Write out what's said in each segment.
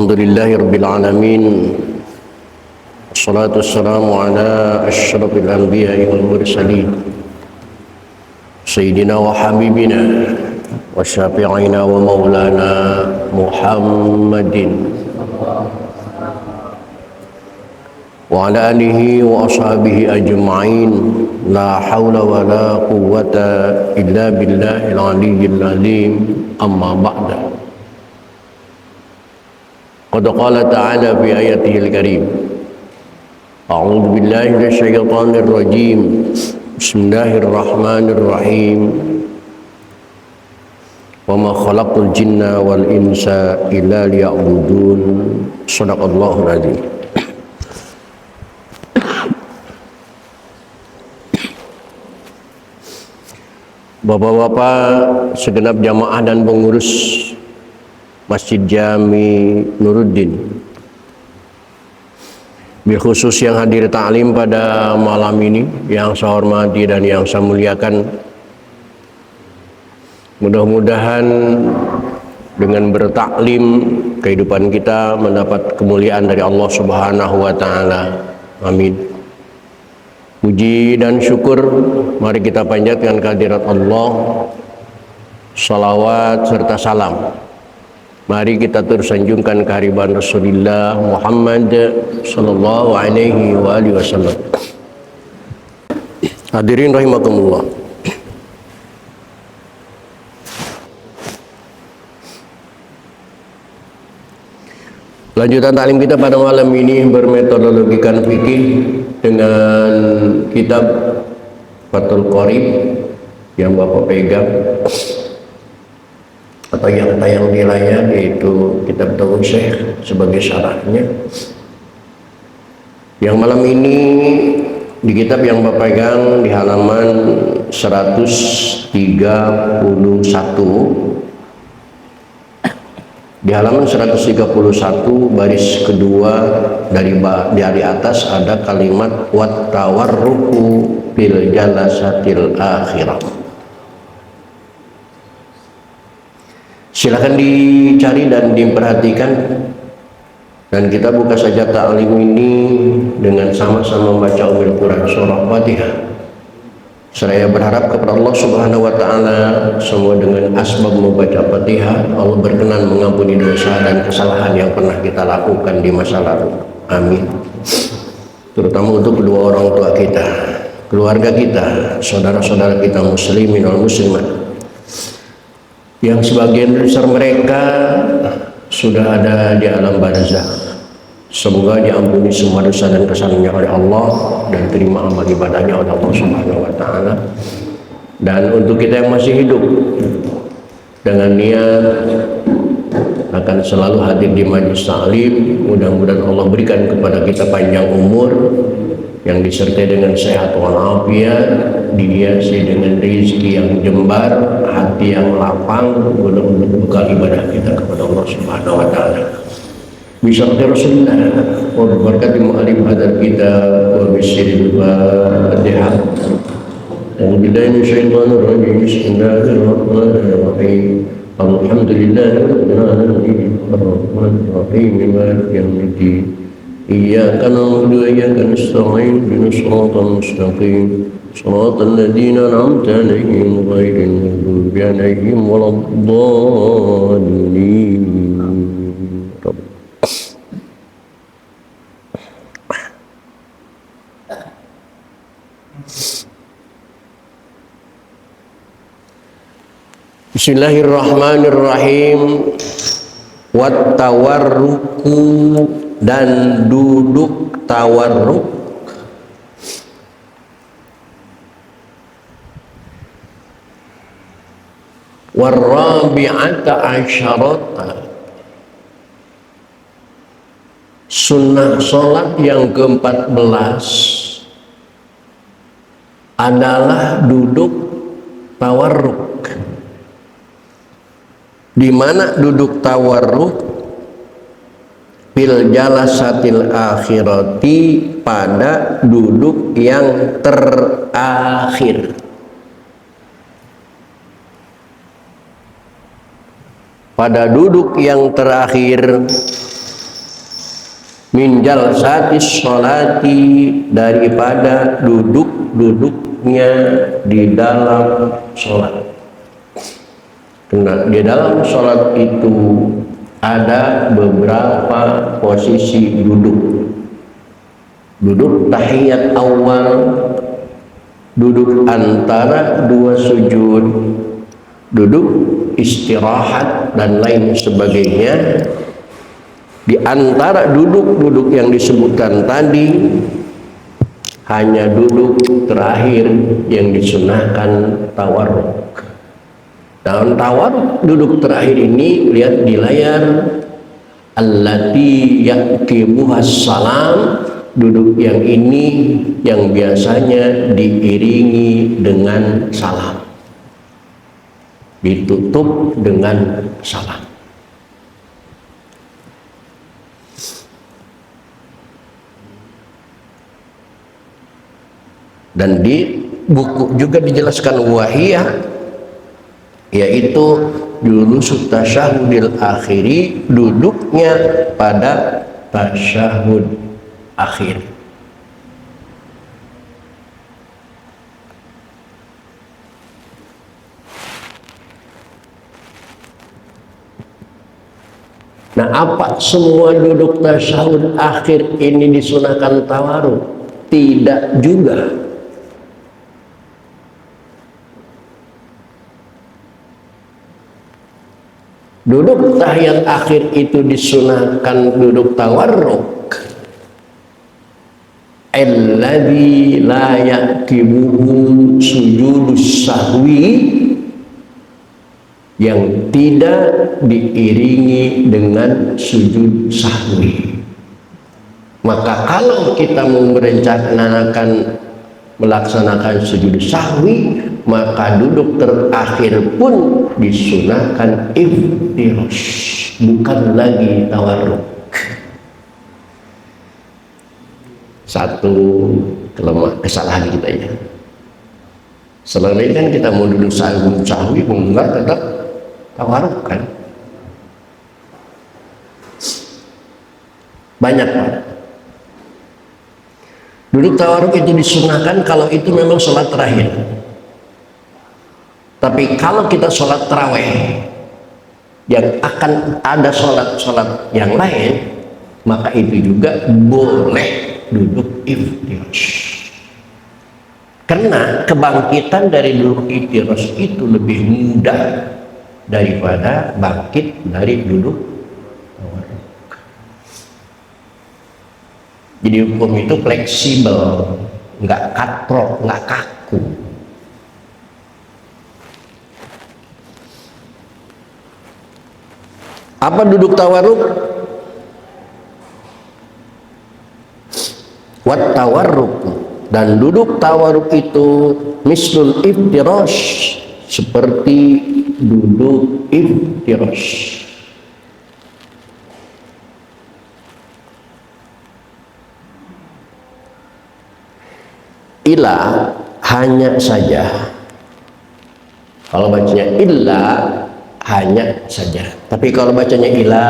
Alhamdulillahirabbil alamin. Wassalatu wassalamu ala asyrafil anbiya'i wal mursalin. Sayyidina wa habibina wa syafi'ina wa maulana Muhammadin wa ala alihi wa ashabihi ajma'in. La hawla wa la quwwata illa billahil aliyyil azim. Amma ba'da. Qad qala ta'ala fi ayatihil karim. A'udzu billahi minasyaitonir rajim. Bismillahirrahmanirrahim. Wa ma khalaqtul jinna wal insa illa liya'budun. Shadaqallahul azim. Bapak-bapak, segenap jamaah dan pengurus Masjid Jami Nuruddin, khusus yang hadir ta'lim pada malam ini, yang saya hormati dan yang saya muliakan. Mudah-mudahan dengan bertaklim kehidupan kita mendapat kemuliaan dari Allah Subhanahu wa taala. Amin. Puji dan syukur mari kita panjatkan kehadirat Allah. Salawat serta salam mari kita terus sanjungkan kehadiran Rasulullah Muhammad sallallahu alaihi wa alihi wasallam. Hadirin rahimakumullah. Lanjutan taklim kita pada malam ini bermetodologikan fikih dengan kitab Fathul Qorib yang Bapak pegang atau yang tayang di layar, yaitu kitab Tauhid Syekh sebagai syarahnya. Yang malam ini di kitab yang Bapak pegang di halaman 131. Di halaman 131 baris kedua dari atas ada kalimat wat tawarruku bil jalasatil akhirah. Silakan dicari dan diperhatikan, dan kita buka saja ta'lim ini dengan sama-sama membaca Ummul Quran surah Fatihah. Saya berharap kepada Allah Subhanahu wa taala semua dengan asbab membaca Fatihah Allah berkenan mengampuni dosa dan kesalahan yang pernah kita lakukan di masa lalu. Amin. Terutama untuk kedua orang tua kita, keluarga kita, saudara-saudara kita muslimin wal muslimat yang sebagian besar mereka sudah ada di alam barzakh. Semoga diampuni semua dosa dan kesalahannya oleh Allah dan terima amal ibadahnya oleh Allah Subhanahu wa taala. Dan untuk kita yang masih hidup dengan niat akan selalu hadir di majelis taklim, mudah-mudahan Allah berikan kepada kita panjang umur yang disertai dengan sehat walafiat, dihiasi dengan rezeki yang jembar, hati yang lapang, mudah-mudahan bekal ibadah kita kepada Allah Subhanahu wa taala. Bismillah Rasulullah wa berkati mu'alim hadar kita wa bisiril Fatihah. A'udzubillahi minasyaitonir rajim. Bismillahirrahmanirrahim. Alhamdulillahi rabbil alamin. Arrahmanir rahim. Maliki yaumiddin. Iyyaka na'budu wa iyyaka nasta'in. Ihdinas siratal mustaqim. Shiratal ladzina an'amta 'alaihim ghairil maghdubi 'alaihim waladdallin. Bismillahirrahmanirrahim. Wat tawarruku, dan duduk tawarruk. Warrabi'ata asyarata, sunnah sholat yang ke-14 adalah duduk tawarruk. Di mana duduk tawarruk? Bil jalasatil akhirati, pada duduk yang terakhir. Pada duduk yang terakhir min jalsatis sholati, daripada duduknya di dalam sholat. Karena di dalam sholat itu ada beberapa posisi duduk. Duduk tahiyat awal, duduk antara dua sujud, duduk istirahat dan lain sebagainya. Di antara duduk-duduk yang disebutkan tadi, hanya duduk terakhir yang disunahkan tawarruk. Dalam tawarruk duduk terakhir ini, lihat di layar, allati yaqibuhas salam, duduk yang ini yang biasanya diiringi dengan salam, ditutup dengan salam. Dan di buku juga dijelaskan wahiyah, yaitu julusut tasyahudil akhiri, duduknya pada tasyahud akhir. Nah, apa semua duduk tasyahud akhir ini disunahkan tawarruk? Tidak juga. Duduk tahiyat akhir itu disunahkan duduk tawarruk. Alladzi la yaqibuhu sujudus sahwi, yang tidak diiringi dengan sujud sahwi. Maka kalau kita mau merencanakan melaksanakan sujud sahwi, maka duduk terakhir pun disunahkan iftirash, bukan lagi tawarruk. Satu kesalahan kita ya. Selama ini kan kita mau duduk sahwi, enggak, tetap tawarruk kan. Banyak Pak. Duduk tawarruk itu disunahkan kalau itu memang sholat terakhir. Tapi kalau kita sholat taraweh yang akan ada sholat yang lain, maka itu juga boleh duduk iftirash. Karena kebangkitan dari duduk iftirash itu lebih mudah daripada bangkit dari duduk tawarruk. Jadi hukum itu fleksibel, nggak katrok, nggak kaku. Apa duduk tawarruk? Wat tawarruk, dan duduk tawarruk itu mislul iftirash, seperti duduk iftirash. Ila, hanya saja. Kalau bacanya illa, hanya saja. Tapi kalau bacanya ila,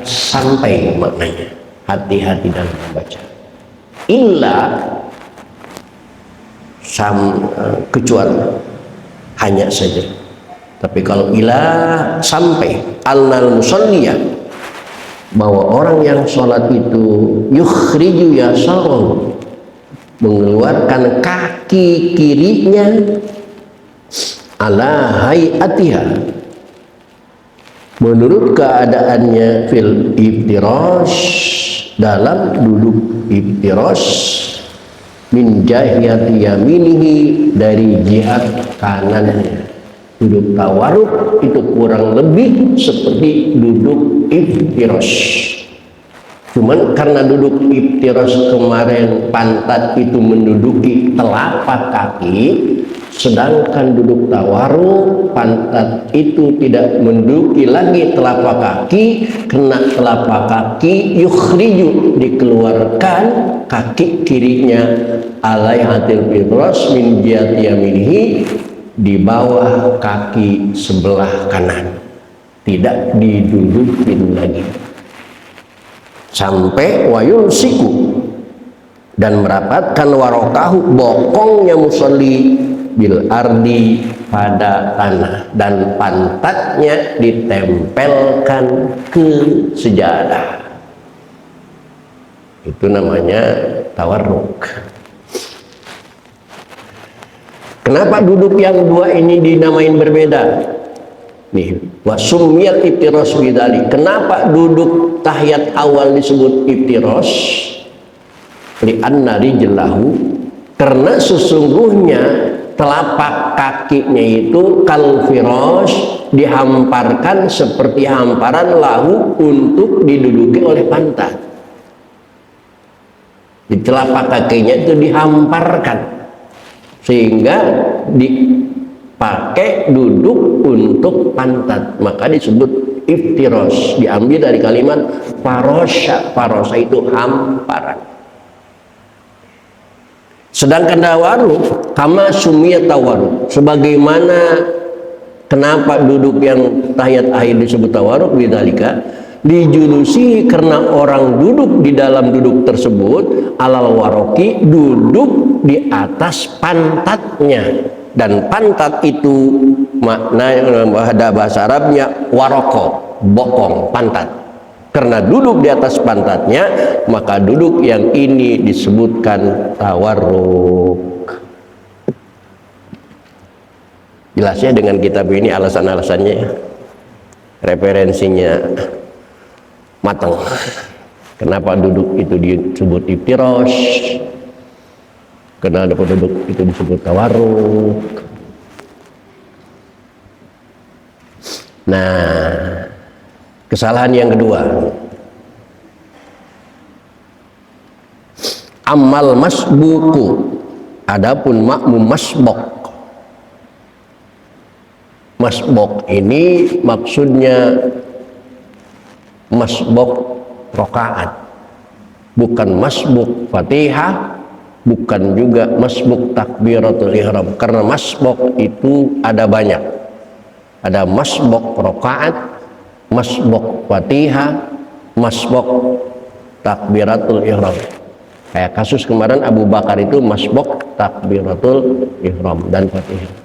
sampai maknanya. Hati-hati dalam membaca. Illa, kecuali, hanya saja. Tapi kalau ila, sampai. Annal musalliyah, bahwa orang yang sholat itu yukhriju yasarahu, mengeluarkan kaki kirinya ala hayatiha, menurut keadaannya fil iftirash, dalam duduk iftirash, min jahiyati yaminihi, dari jihad kanannya. Duduk tawarruk itu kurang lebih seperti duduk iftirash. Cuman karena duduk iftirash kemarin pantat itu menduduki telapak kaki, sedangkan duduk tawarruk pantat itu tidak menduduki lagi telapak kaki, kena telapak kaki yukhriju, dikeluarkan kaki kirinya alaihatil iftirash min jihati yaminihi, di bawah kaki sebelah kanan, tidak didudukin lagi. sampai wayul siku, dan merapatkan warokahu, bokongnya musolli, bil ardi, pada tanah, dan pantatnya ditempelkan ke sejadah. Itu namanya tawarruk. Kenapa duduk yang dua ini dinamain berbeda? Nih, wasumiyat iftiros bidali. Kenapa duduk tahiyat awal disebut iftiros? Li'anna rijlahu, karena sesungguhnya telapak kakinya itu kalfiros, dihamparkan seperti hamparan lahu untuk diduduki oleh pantat. Di telapak kakinya itu dihamparkan sehingga dipakai duduk untuk pantat, maka disebut iftiros. Diambil dari kalimat farosha. Farosha itu hamparan. Sedangkan tawarruk, kama sumiyat tawarruk, sebagaimana kenapa duduk yang tahiyat akhir disebut tawarruk, bidzalika dijulusi, karena orang duduk di dalam duduk tersebut alal waroki, duduk di atas pantatnya, dan pantat itu makna ada bahasa Arabnya waroko, bokong pantat. Karena duduk di atas pantatnya, maka duduk yang ini disebutkan tawarruk. Jelasnya dengan kitab ini alasan-alasannya, referensinya matang. Kenapa duduk itu disebut iftiros, kenapa duduk itu disebut tawarruk. Nah, kesalahan yang kedua, amal masbuku, adapun makmum masbok. Masbok ini maksudnya masbok rokaat, bukan masbuk fatihah, bukan juga masbuk takbiratul ihram. Karena masbok itu ada banyak, ada masbok rokaat, masbok fatihah, masbok takbiratul ihram. Kayak kasus kemarin Abu Bakar itu masbok takbiratul ihram dan fatihah.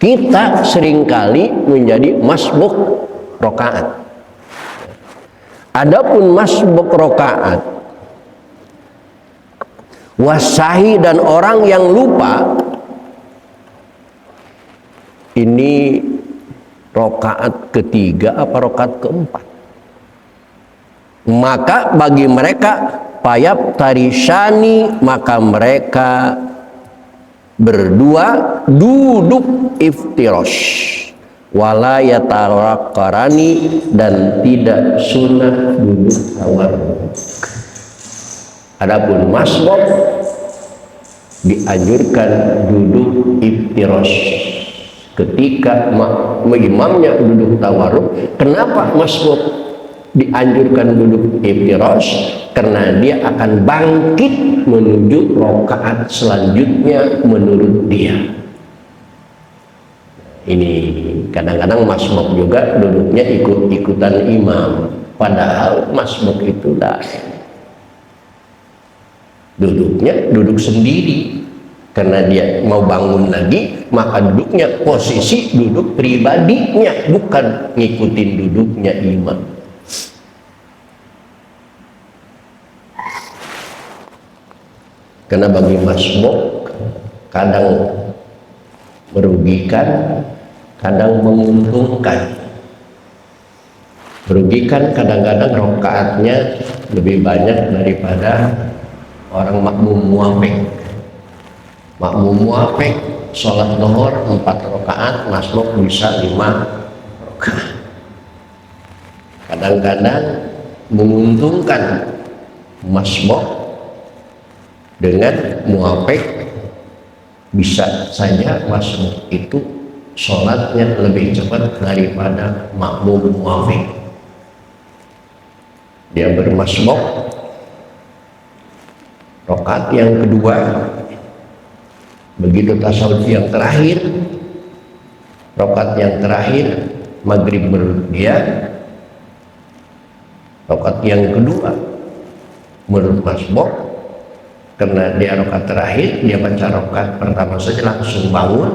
Kita seringkali menjadi masbuk rokaat. Adapun masbuk rokaat, wasahi, dan orang yang lupa, ini rokaat ketiga apa rokaat keempat, maka bagi mereka payap tarisani, maka mereka berdua duduk iftiros, wala yatarakkarani, dan tidak sunnah duduk tawarruk. Adapun masbuk dianjurkan duduk iftiros ketika imamnya duduk tawarruk. Kenapa masbuk dianjurkan duduk iftiros? Karena dia akan bangkit menuju rakaat selanjutnya menurut dia. Ini kadang-kadang masbuk juga duduknya ikut-ikutan imam, padahal masbuk itu duduknya duduk sendiri. Karena dia mau bangun lagi, maka duduknya posisi duduk pribadinya, bukan ngikutin duduknya imam. Karena bagi masbuk kadang merugikan, kadang menguntungkan. Merugikan, kadang-kadang rakaatnya lebih banyak daripada orang makmum muafik. Makmum muafik sholat zuhur 4 rakaat, masbuk bisa 5 rakaat. Kadang-kadang menguntungkan masbuk dengan muafik, bisa saja masbuk itu sholatnya lebih cepat daripada makmum muafik. Dia bermasbuk rakaat yang kedua, begitu tasawuf yang terakhir, rakaat yang terakhir maghrib dia, rakaat yang kedua menurut Masbuk, karena dia rakaat terakhir, dia baca rakaat pertama saja langsung bangun,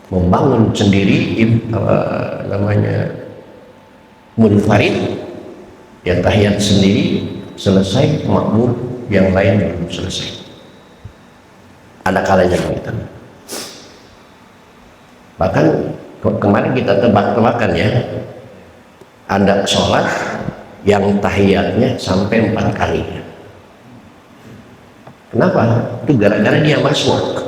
membangun sendiri, namanya munfarid, ya tahiyat sendiri, selesai, makmum yang lain belum selesai. Ada kalanya begitu. Bahkan kemarin kita tebak-tebakan ya, ada sholat yang tahiyatnya sampai 4 kali. Kenapa? Itu gara-gara dia masuk.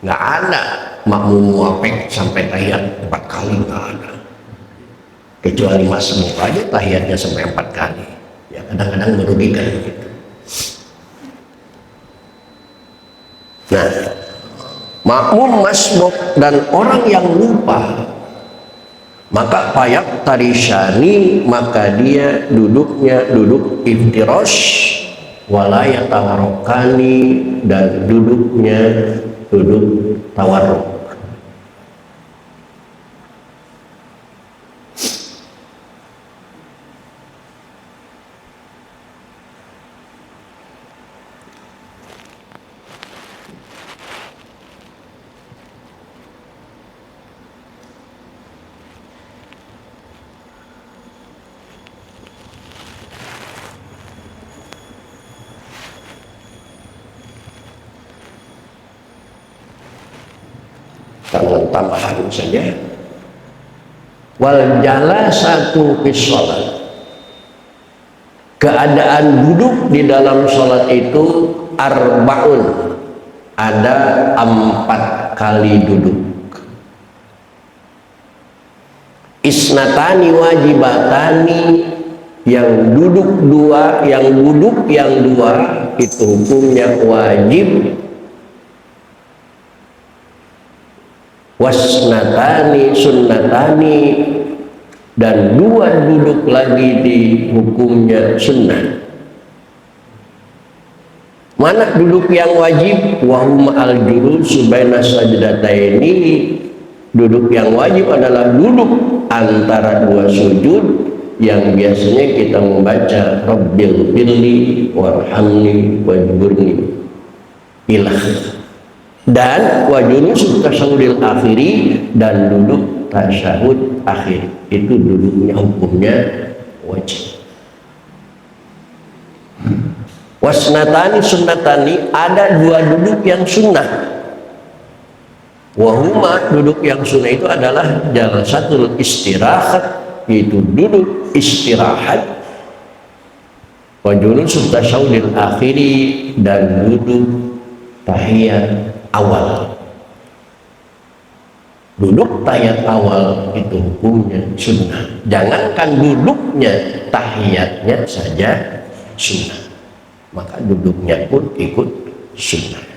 Nggak ada makmum muafik sampai tahiyat 4 kali, nggak ada. Kecuali masuk aja tahiyatnya sampai 4 kali. Ya kadang-kadang merugikan gitu. Nah, makmum masbuk dan orang yang lupa, maka payak tarishani, maka dia duduknya duduk iftirosh, wala yatawarokani, dan duduknya duduk tawarruk. Dengan tambahan saja, wal jalasatu fis shalat, keadaan duduk di dalam sholat itu arbaun, ada 4 kali duduk. Isnatani wajibatani, yang duduk 2, yang duduk yang 2 itu hukumnya wajib. Wasnatani sunnatani, dan 2 duduk lagi di hukumnya sunnah. Mana duduk yang wajib? Wahum al-julusu baina sajdataini, duduk yang wajib adalah duduk antara 2 sujud, yang biasanya kita membaca Rabbil firli warhamni wajburni ilah, dan wajulus tasyahudil akhiri, dan duduk tasyahud akhir, itu duduknya hukumnya wajib. Wasnatani sunnatani, ada 2 duduk yang sunnah. Wahuma, duduk yang sunnah itu adalah jalsatul istirahat, itu duduk istirahat. Wajulus tasyahudil akhiri, dan duduk tahiyat awal. Duduk tahiyat awal itu hukumnya sunnah. Jangankan duduknya, tahiyatnya saja sunnah, maka duduknya pun ikut sunnah.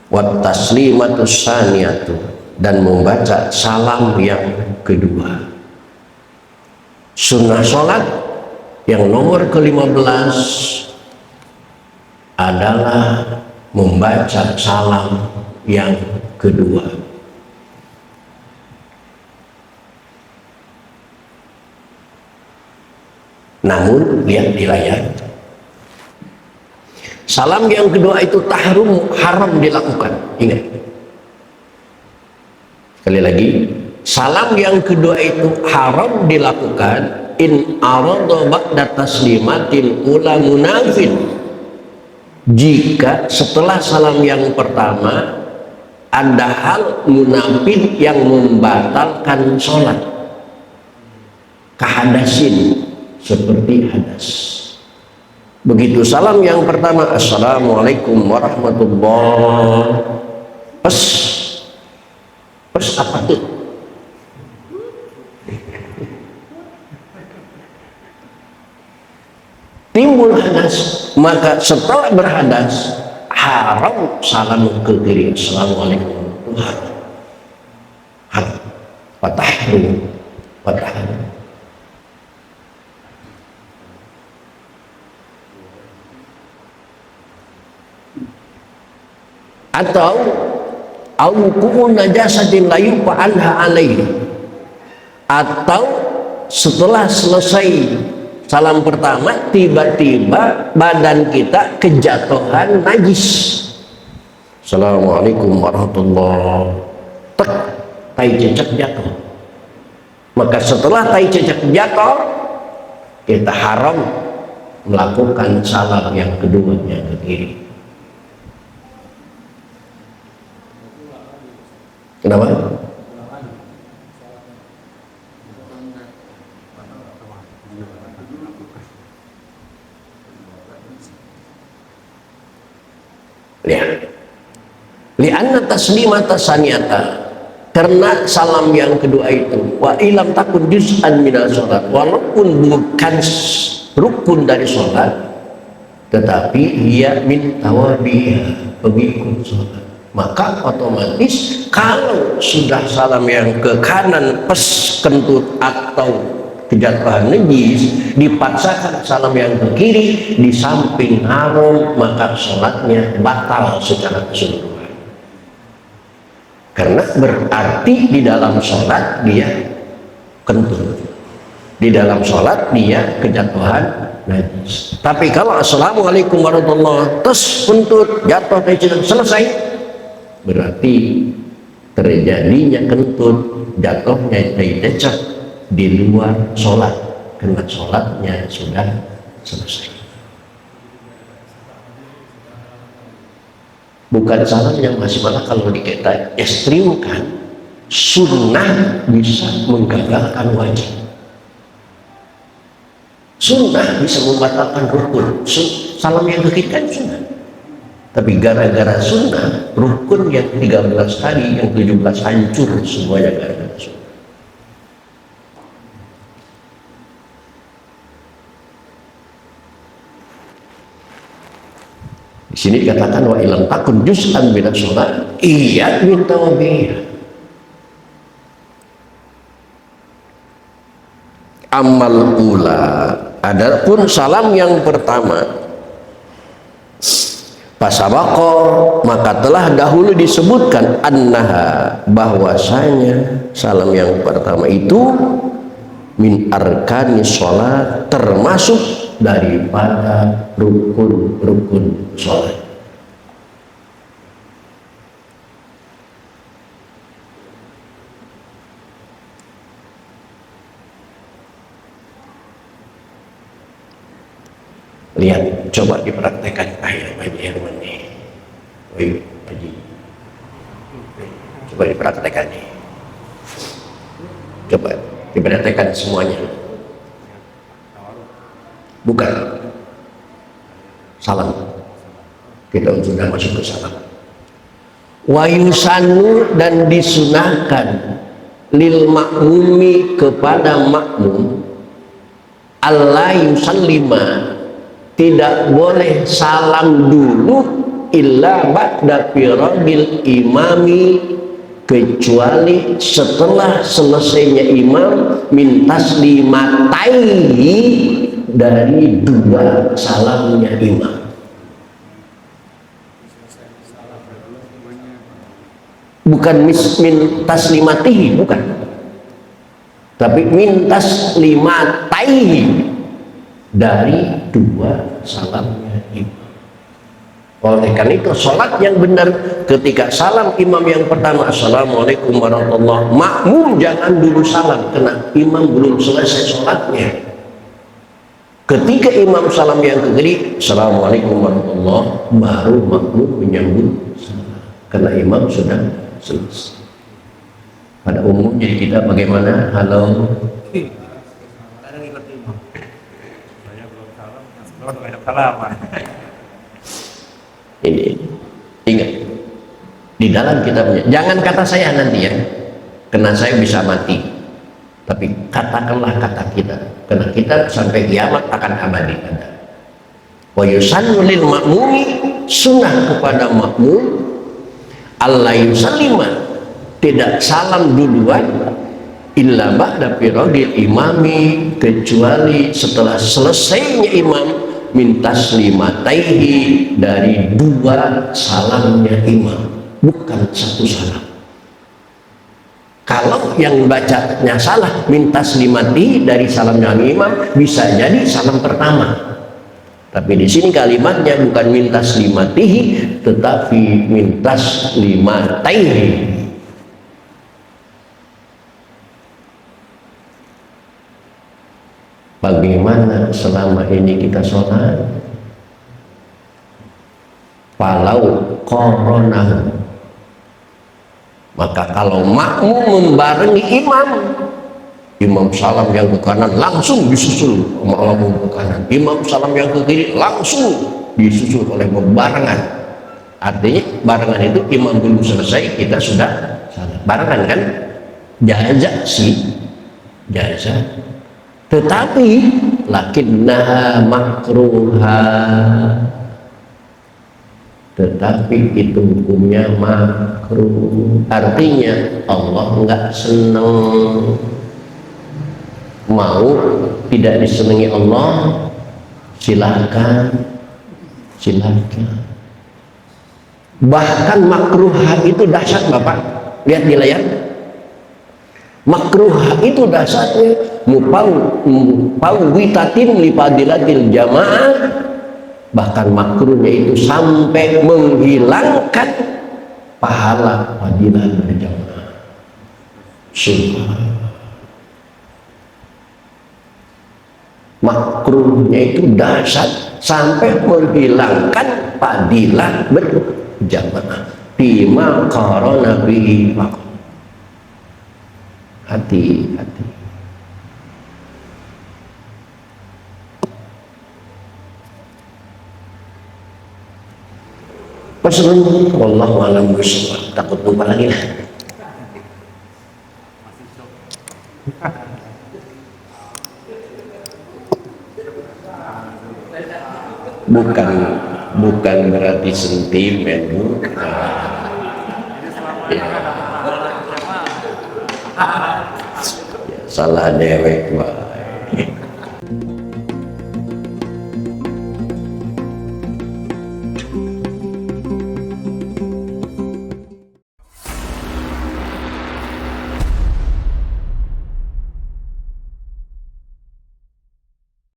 Wat taslimatus saniyatu, dan membaca salam yang kedua. Sunnah sholat yang nomor ke-15 adalah membaca salam yang kedua. Namun lihat di layar, salam yang kedua itu haram dilakukan. Ingat sekali lagi, salam yang kedua itu haram dilakukan in arada ba'da taslimatil ula munafin, jika setelah salam yang pertama ada hal munafin yang membatalkan sholat, kahadasin, seperti hadas. Begitu salam yang pertama, assalamualaikum warahmatullahi, pas apa tuh? Timbul hadas, maka setelah berhadas haram salam ke kiri, assalamualaikum warahmatullahi, haram, patah. Atau au wuqu'u najasatin la yufa anha alaihi, atau setelah selesai salam pertama tiba-tiba badan kita kejatuhan najis. Assalamualaikum warahmatullahi, tek, tai cecek jatuh. Maka setelah tai cecek jatuh, kita haram melakukan salam yang kedua, yang ke kiri. Kenapa? Lihat, li'anna taslimata saniyata, karena salam yang kedua itu wa ilam takun juz'an minas sholat, walaupun bukan rukun dari sholat, tetapi ia min tawabiha, pengikut sholat, maka otomatis kalau sudah salam yang ke kanan pes kentut atau kejatuhan najis, dipaksakan salam yang ke kiri di samping haram, maka sholatnya batal secara keseluruhan. Karena berarti di dalam sholat dia kentut, di dalam sholat dia kejatuhan najis. Tapi kalau assalamualaikum warahmatullahi, terus kentut jatuh selesai, berarti terjadinya kentut, jatuhnya cecek di luar sholat, karena sholatnya sudah selesai. Bukan salam yang masih, malah kalau kita ekstrimkan, sunnah bisa menggagalkan wajib, sunnah bisa membatalkan rukun. Salam yang ke kiri kan sunnah, tapi gara-gara sunnah rukun yang 13 tadi, yang 17 hancur semuanya gara-gara sunnah. Di sini dikatakan wa ilam takun juz'an minas sholat iya min tawabiyah. Amal ula, adapun salam yang pertama, pasabaqo, maka telah dahulu disebutkan annaha, bahwasanya salam yang pertama itu min arkani sholat, termasuk daripada rukun-rukun sholat. Lihat, coba dipraktekkan ayat Haji Herman nih. Woi, Haji, coba dipraktekkan nih. Coba dipraktekkan semuanya. Bukan salam, kita sudah masuk ke salam. Wa yusanu, dan disunahkan lil makmumi, kepada makmum, alla yusallima, tidak boleh salam dulu illa ba'da firagil imami, kecuali setelah selesainya imam min taslimataihi, dari dua salamnya imam. Bukan min taslimatihi, bukan, tapi min taslimataihi, dari dua salamnya imam. Oleh karena itu sholat yang benar, ketika salam imam yang pertama assalamualaikum warahmatullahi, makmum jangan dulu salam karena imam belum selesai sholatnya. Ketika imam salam yang ketiga assalamualaikum warahmatullahi, baru makmum menyambut salam karena imam sudah selesai. Pada umumnya kita bagaimana? Halo, ini ingat di dalam kitabnya, jangan kata saya nanti ya, karena saya bisa mati, tapi katakanlah kata kita, karena kita sampai kiamat akan abadi ada. Wa yusannu lil ma'mumi, sunnah kepada makmum, alla yusallima, tidak salam duluan, illa ba'da firagil imami, kecuali setelah selesainya imam min taslimataihi, dari dua salamnya imam. bukan satu salam. Kalau yang bacanya salah min taslimati dari salamnya imam, bisa jadi salam pertama. Tapi di sini kalimatnya bukan min taslimatihi, tetapi min taslimataihi. Bagaimana selama ini kita sholat? Falau qoronahu, maka kalau makmum membarengi imam salam yang ke kanan langsung disusul makmum ke kanan, imam salam yang ke kiri langsung disusul oleh berbarengan. Artinya barengan itu imam belum selesai kita sudah salam. Barengan kan? Jaza sih, jaza. Tetapi lakinnaha makruha, tetapi itu hukumnya makruh. Artinya Allah nggak senang. Mau tidak disenangi Allah, silahkan. Bahkan makruha itu dahsyat Bapak, lihat di layar. Makruha itu dahsyatnya mupawwitatin lifadilatil jamaah. Bahkan makruhnya itu sampai menghilangkan pahala fadilah berjamaah. Subhanallah. Makruhnya itu dahsyat sampai menghilangkan fadilah berjamaah. Bima qarana bihi. Hati-hati. Pesan wallahu a'lam bishawab. Takut lupa lagi lah. Bukan berarti sentimen, bukan. Ya, salah dewek Pak.